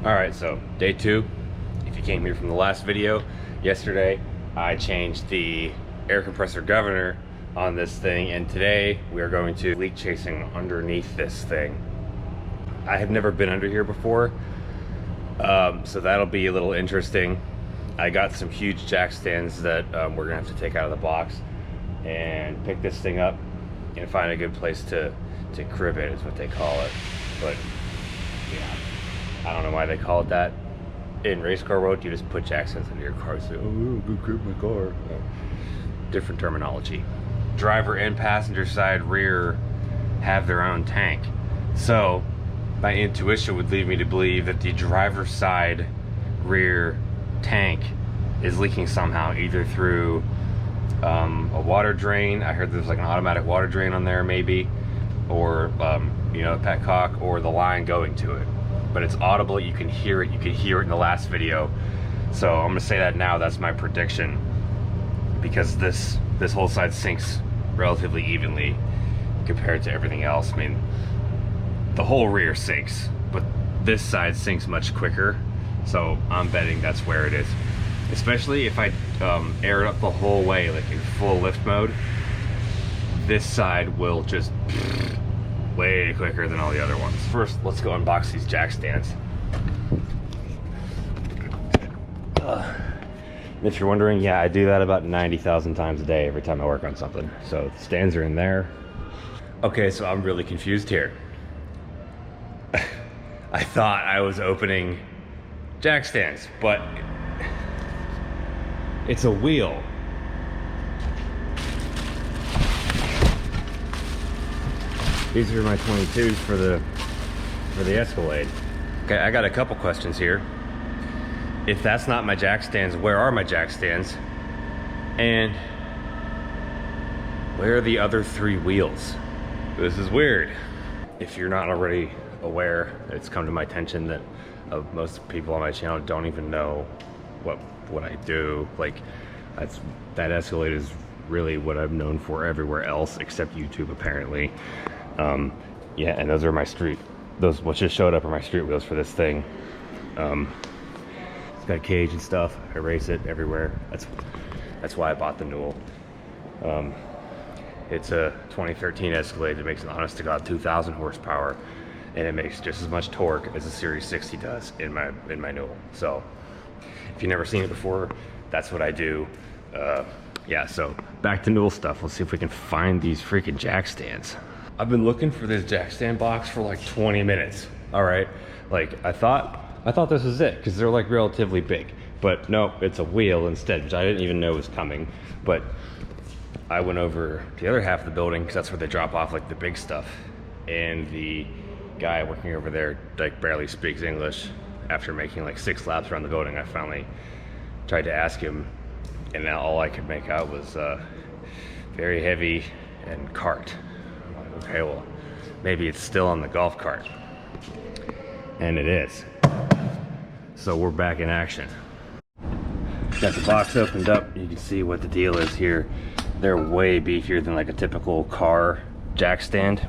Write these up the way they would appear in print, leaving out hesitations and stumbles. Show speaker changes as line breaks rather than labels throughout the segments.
All right, so day 2. If you came here from the last video, yesterday I changed the air compressor governor on this thing, and today we are going to leak chasing underneath this thing. I have never been under here before, so that'll be a little interesting. I got some huge jack stands that we're gonna have to take out of the box and pick this thing up and find a good place to crib it, is what they call it. But yeah, I don't know why they call it that. In race car world, you just put jack stands into your car and say, oh, go crib my car. Different terminology. Driver and passenger side rear have their own tank. So my intuition would lead me to believe that the driver's side rear tank is leaking somehow, either through a water drain. I heard there's like an automatic water drain on there maybe, or you know, petcock, or the line going to it. But it's audible, you can hear it. You could hear it in the last video. So I'm gonna say that now, that's my prediction, because this whole side sinks relatively evenly compared to everything else. I mean, the whole rear sinks, but this side sinks much quicker. So I'm betting that's where it is. Especially if I air it up the whole way, like in full lift mode, this side will just way quicker than all the other ones. First, let's go unbox these jack stands. If you're wondering, yeah, I do that about 90,000 times a day every time I work on something. So the stands are in there. Okay, so I'm really confused here. I thought I was opening jack stands, but it's a wheel. These are my 22s for the Escalade. Okay, I got a couple questions here. If that's not my jack stands, where are my jack stands? And where are the other 3 wheels? This is weird. If you're not already aware, it's come to my attention that most people on my channel don't even know what I do. Like, that Escalade is really what I'm known for everywhere else except YouTube, apparently. Yeah, and those are my street. Those what just showed up are my street wheels for this thing. It's got a cage and stuff. I race it everywhere. That's why I bought the Newell. It's a 2013 Escalade that makes an honest to God 2,000 horsepower, and it makes just as much torque as a Series 60 does in my Newell. So if you've never seen it before, that's what I do. Yeah, so back to Newell stuff. Let's see if we can find these freaking jack stands. I've been looking for this jack stand box for like 20 minutes. All right, like I thought this was it, because they're like relatively big, but no, it's a wheel instead, which I didn't even know was coming. But I went over to the other half of the building, because that's where they drop off like the big stuff, and the guy working over there like barely speaks English. After making like 6 laps around the building, I finally tried to ask him, and now all I could make out was very heavy and cart. I'm like, okay, well, maybe it's still on the golf cart. And it is. So we're back in action. Got the box opened up. You can see what the deal is here. They're way beefier than like a typical car jack stand.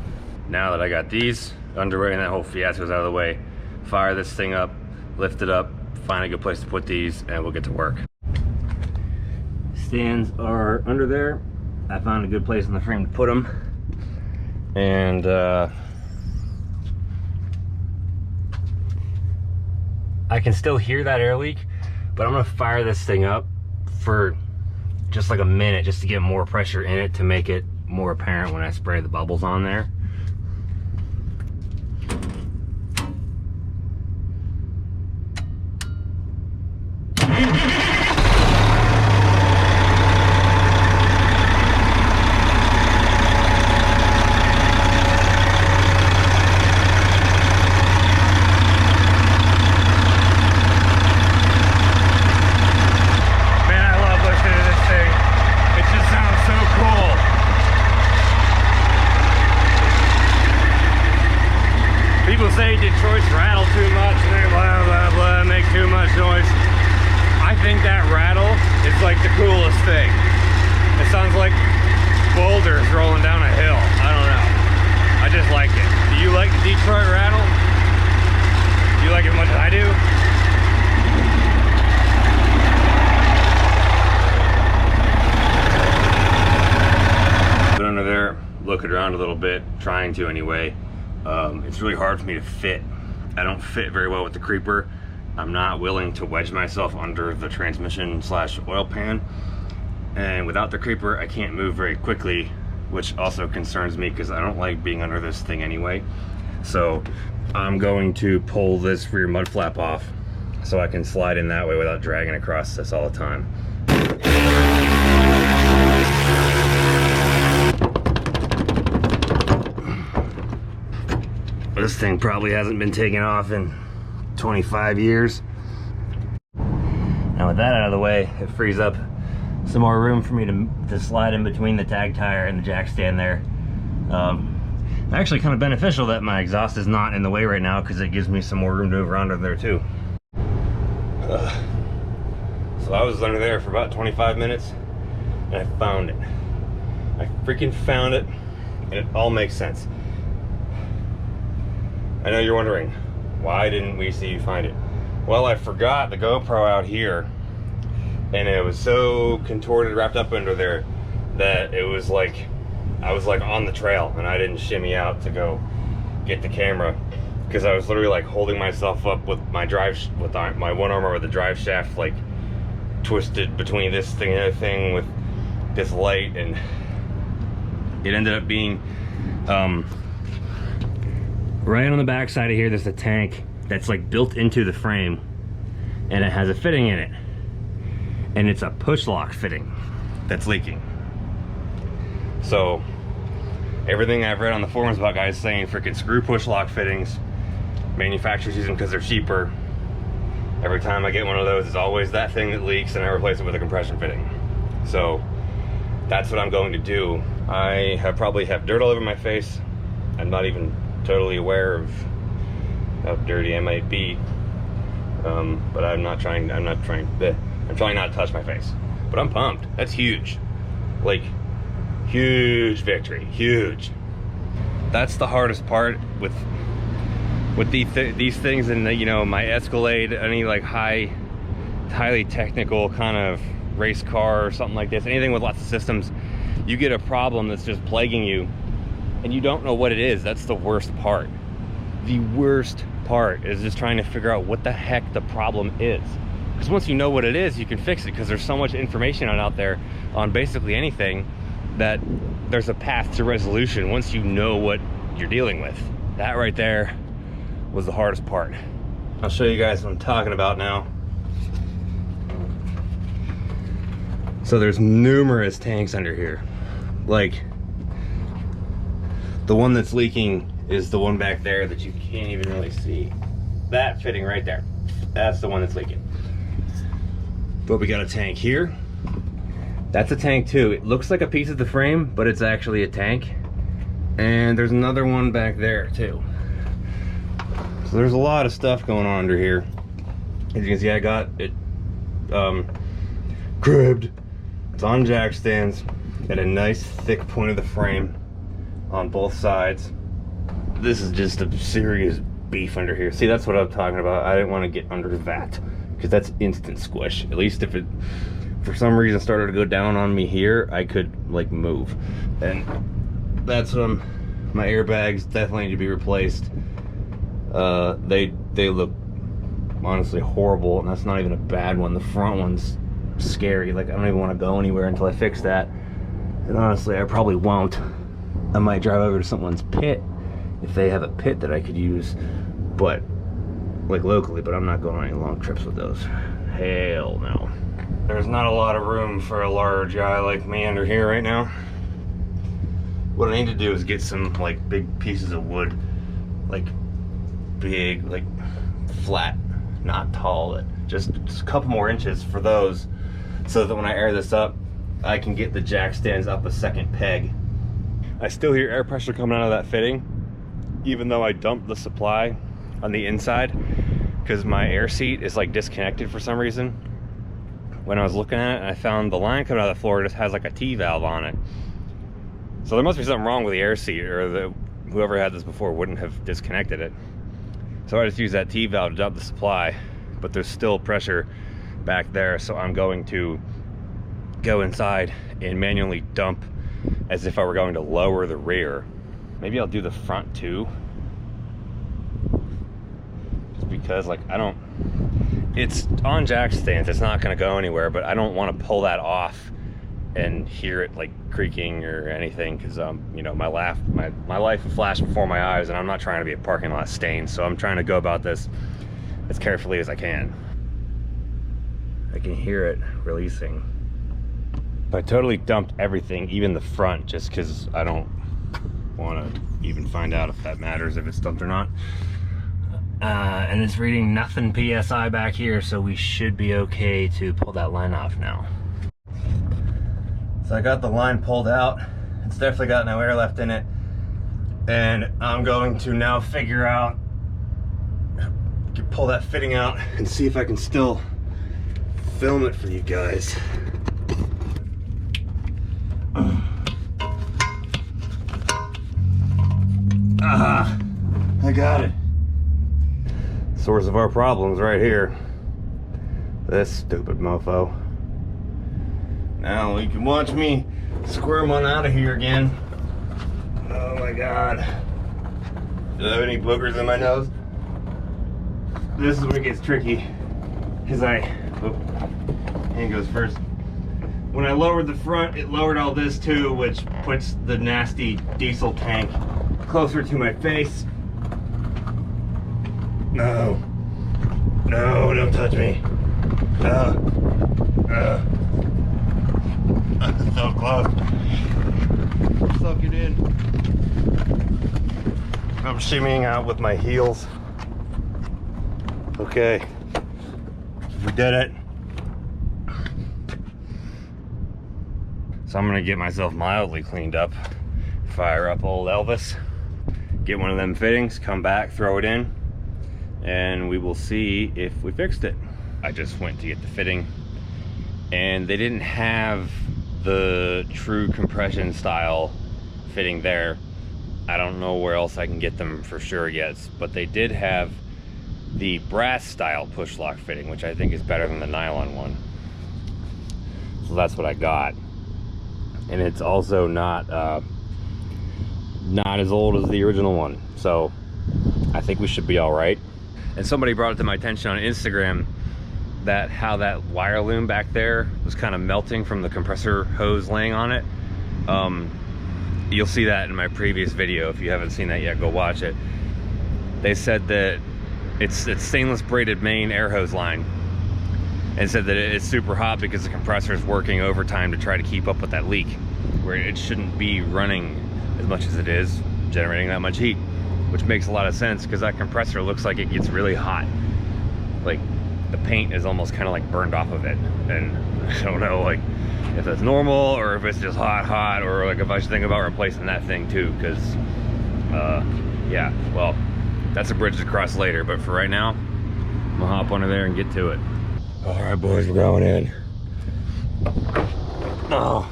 Now that I got these underway and that whole fiasco's out of the way, fire this thing up, lift it up, find a good place to put these, and we'll get to work. Stands are under there. I found a good place in the frame to put them. And I can still hear that air leak, but I'm gonna fire this thing up for just like a minute, just to get more pressure in it, to make it more apparent when I spray the bubbles on there. around a little bit, trying to anyway. It's really hard for me to fit. I don't fit very well with the creeper. I'm not willing to wedge myself under the transmission slash oil pan. And without the creeper, I can't move very quickly, which also concerns me because I don't like being under this thing anyway. So I'm going to pull this rear mud flap off so I can slide in that way without dragging across this all the time. This thing probably hasn't been taken off in 25 years. Now with that out of the way, it frees up some more room for me to slide in between the tag tire and the jack stand there. Actually kind of beneficial that my exhaust is not in the way right now, because it gives me some more room to move around under there too. So I was under there for about 25 minutes and I found it. I freaking found it, and it all makes sense. I know you're wondering, why didn't we see you find it? Well, I forgot the GoPro out here, and it was so contorted, wrapped up under there, that it was like, I was like on the trail, and I didn't shimmy out to go get the camera, because I was literally like holding myself up with my my one arm over the drive shaft, like twisted between this thing and the other thing with this light, and it ended up being, right on the back side of here, there's a tank that's like built into the frame, and it has a fitting in it, and it's a push lock fitting that's leaking. So everything I've read on the forums about guys saying freaking screw push lock fittings, manufacturers use them because they're cheaper. Every time I get one of those, it's always that thing that leaks, and I replace it with a compression fitting. So that's what I'm going to do. I probably have dirt all over my face. I'm not even totally aware of how dirty I might be, but I'm trying not to touch my face. But I'm pumped. That's huge. Like, huge victory, huge. That's the hardest part with these things, and you know, my Escalade, any like highly technical kind of race car or something like this, anything with lots of systems, you get a problem that's just plaguing you and you don't know what it is. That's the worst part. The worst part is just trying to figure out what the heck the problem is. Because once you know what it is, you can fix it, because there's so much information out there on basically anything that there's a path to resolution once you know what you're dealing with. That right there was the hardest part. I'll show you guys what I'm talking about now. So there's numerous tanks under here. Like, the one that's leaking is the one back there that you can't even really see. That fitting right there, that's the one that's leaking. But we got a tank here. That's a tank too. It looks like a piece of the frame, but it's actually a tank. And there's another one back there too. So there's a lot of stuff going on under here. As you can see, I got it cribbed. It's on jack stands. Got a nice thick point of the frame on both sides. This is just a serious beef under here. See, that's what I'm talking about. I didn't want to get under that, because that's instant squish. At least if it for some reason started to go down on me here, I could like move. And that's what my airbags definitely need to be replaced. They look honestly horrible, and that's not even a bad one. The front one's scary. Like, I don't even want to go anywhere until I fix that. And honestly, I probably won't. I might drive over to someone's pit if they have a pit that I could use, but like locally, but I'm not going on any long trips with those. Hell no. There's not a lot of room for a large guy like me under here right now. What I need to do is get some like big pieces of wood, like big, like flat, not tall, just a couple more inches for those, so that when I air this up, I can get the jack stands up a second peg. I still hear air pressure coming out of that fitting, even though I dumped the supply on the inside, because my air seat is like disconnected for some reason. When I was looking at it, I found the line coming out of the floor just has like a T-valve on it. So there must be something wrong with the air seat, or whoever had this before wouldn't have disconnected it. So I just used that T-valve to dump the supply, but there's still pressure back there, so I'm going to go inside and manually dump as if I were going to lower the rear. Maybe I'll do the front too. Just because, like, it's on jack stands, it's not gonna go anywhere, but I don't want to pull that off and hear it like creaking or anything, because you know, my life will flash before my eyes, and I'm not trying to be a parking lot stain, so I'm trying to go about this as carefully as I can. I can hear it releasing. I totally dumped everything, even the front, just because I don't want to even find out if that matters, if it's dumped or not. And it's reading nothing PSI back here, so we should be okay to pull that line off now. So I got the line pulled out. It's definitely got no air left in it. And I'm going to now figure out, pull that fitting out and see if I can still film it for you guys. I got it. Source of our problems right here. This stupid mofo. Now you can watch me squirm on out of here again. Oh my god. Do I have any boogers in my nose? This is where it gets tricky. Because hand goes first. When I lowered the front, it lowered all this too, which puts the nasty diesel tank closer to my face. No. No, don't touch me. So close. Suck it in. I'm shimmying out with my heels. Okay. We did it. So I'm gonna get myself mildly cleaned up, fire up old Elvis, get one of them fittings, come back, throw it in, and we will see if we fixed it. I just went to get the fitting, and they didn't have the true compression style fitting there. I don't know where else I can get them for sure yet, but they did have the brass style push lock fitting, which I think is better than the nylon one. So that's what I got. And it's also not as old as the original one, so I think we should be all right. And somebody brought it to my attention on Instagram that how that wire loom back there was kind of melting from the compressor hose laying on it. You'll see that in my previous video. If you haven't seen that yet, go watch it. They said that it's stainless braided main air hose line, and said that it's super hot because the compressor is working overtime to try to keep up with that leak, where it shouldn't be running as much as it is, generating that much heat, which makes a lot of sense because that compressor looks like it gets really hot. Like the paint is almost kind of like burned off of it, and I don't know like if that's normal or if it's just hot, or like if I should think about replacing that thing too, because yeah, well, that's a bridge to cross later, but for right now, I'm gonna hop under there and get to it. All right, boys, we're going in. Oh.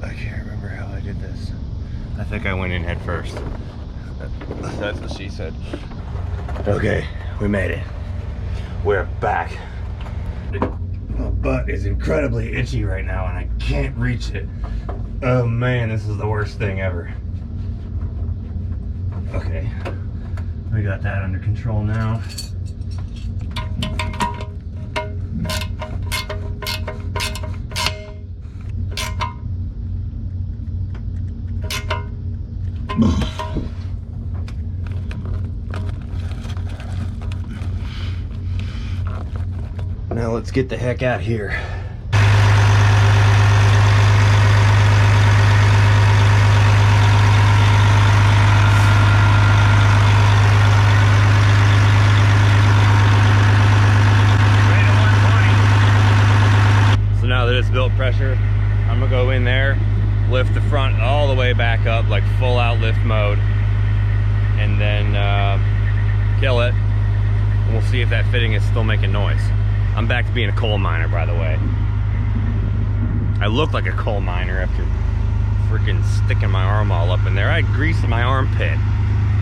I can't remember how I did this. I think I went in head first. That's what she said. Okay, we made it. We're back. My butt is incredibly itchy right now and I can't reach it. Oh man, this is the worst thing ever. Okay, we got that under control now. Now let's get the heck out here. So now that it's built pressure, I'm gonna go in there, lift the front all the way back up, like full out lift mode, and then kill it, and we'll see if that fitting is still making noise. I'm back to being a coal miner, by the way. I look like a coal miner after freaking sticking my arm all up in there. I had grease in my armpit.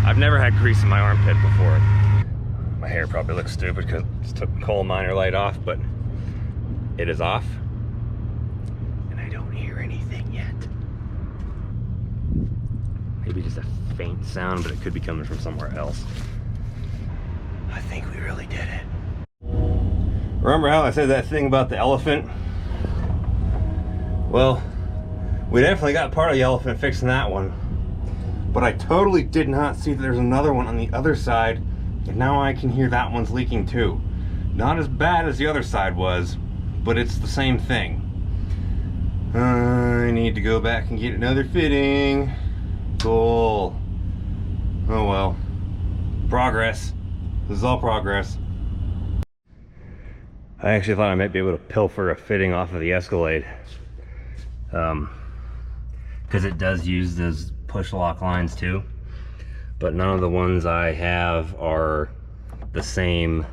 I've never had grease in my armpit before. My hair probably looks stupid because I just took the coal miner light off, but it is off. And I Maybe just a faint sound, but it could be coming from somewhere else. I think we really did it. Remember how I said that thing about the elephant? Well, we definitely got part of the elephant fixing that one. But I totally did not see that there's another one on the other side, and now I can hear that one's leaking too. Not as bad as the other side was, but it's the same thing. I need to go back and get another fitting. Cool. Oh well. Progress. This is all progress. I actually thought I might be able to pilfer a fitting off of the Escalade. Because it does use those push lock lines too. But none of the ones I have are the same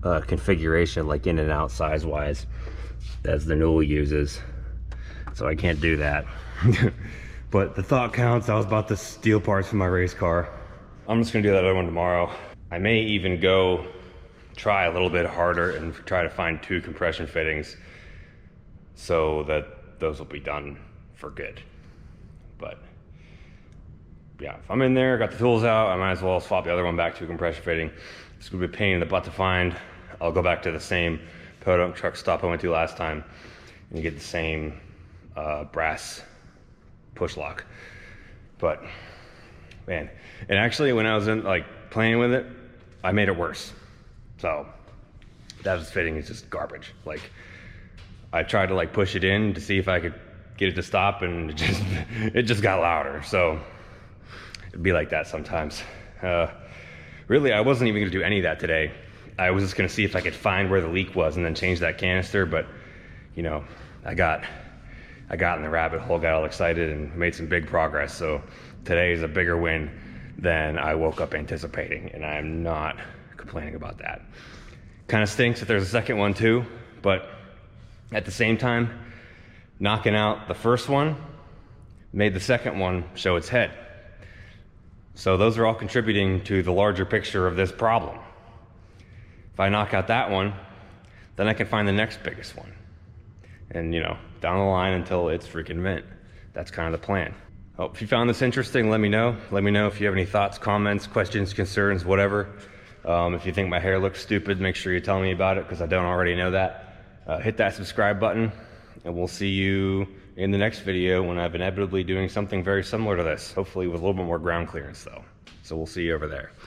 configuration, like in and out size wise, as the Newell uses. So I can't do that. But the thought counts. I was about to steal parts from my race car. I'm just gonna do that other one tomorrow. I may even go try a little bit harder and try to find 2 compression fittings so that those will be done for good. But yeah, if I'm in there, got the tools out, I might as well swap the other one back to a compression fitting. It's gonna be a pain in the butt to find. I'll go back to the same podunk truck stop I went to last time and get the same brass push lock. But man, and actually when I was in like playing with it, I made it worse. So that was fitting is just garbage. Like I tried to like push it in to see if I could get it to stop, and it just got louder. So it'd be like that sometimes. Really, I wasn't even gonna do any of that today. I was just gonna see if I could find where the leak was and then change that canister, but you know, I got in the rabbit hole, got all excited and made some big progress. So today is a bigger win than I woke up anticipating, and I'm not complaining about that. Kind of stinks that there's a second one too, but at the same time, knocking out the first one made the second one show its head. So those are all contributing to the larger picture of this problem. If I knock out that one, then I can find the next biggest one. And you know, down the line until it's freaking mint. That's kind of the plan. Oh, if you found this interesting, let me know. Let me know if you have any thoughts, comments, questions, concerns, whatever. If you think my hair looks stupid, make sure you tell me about it, because I don't already know that. Hit that subscribe button, and we'll see you in the next video when I'm inevitably doing something very similar to this. Hopefully with a little bit more ground clearance though. So we'll see you over there.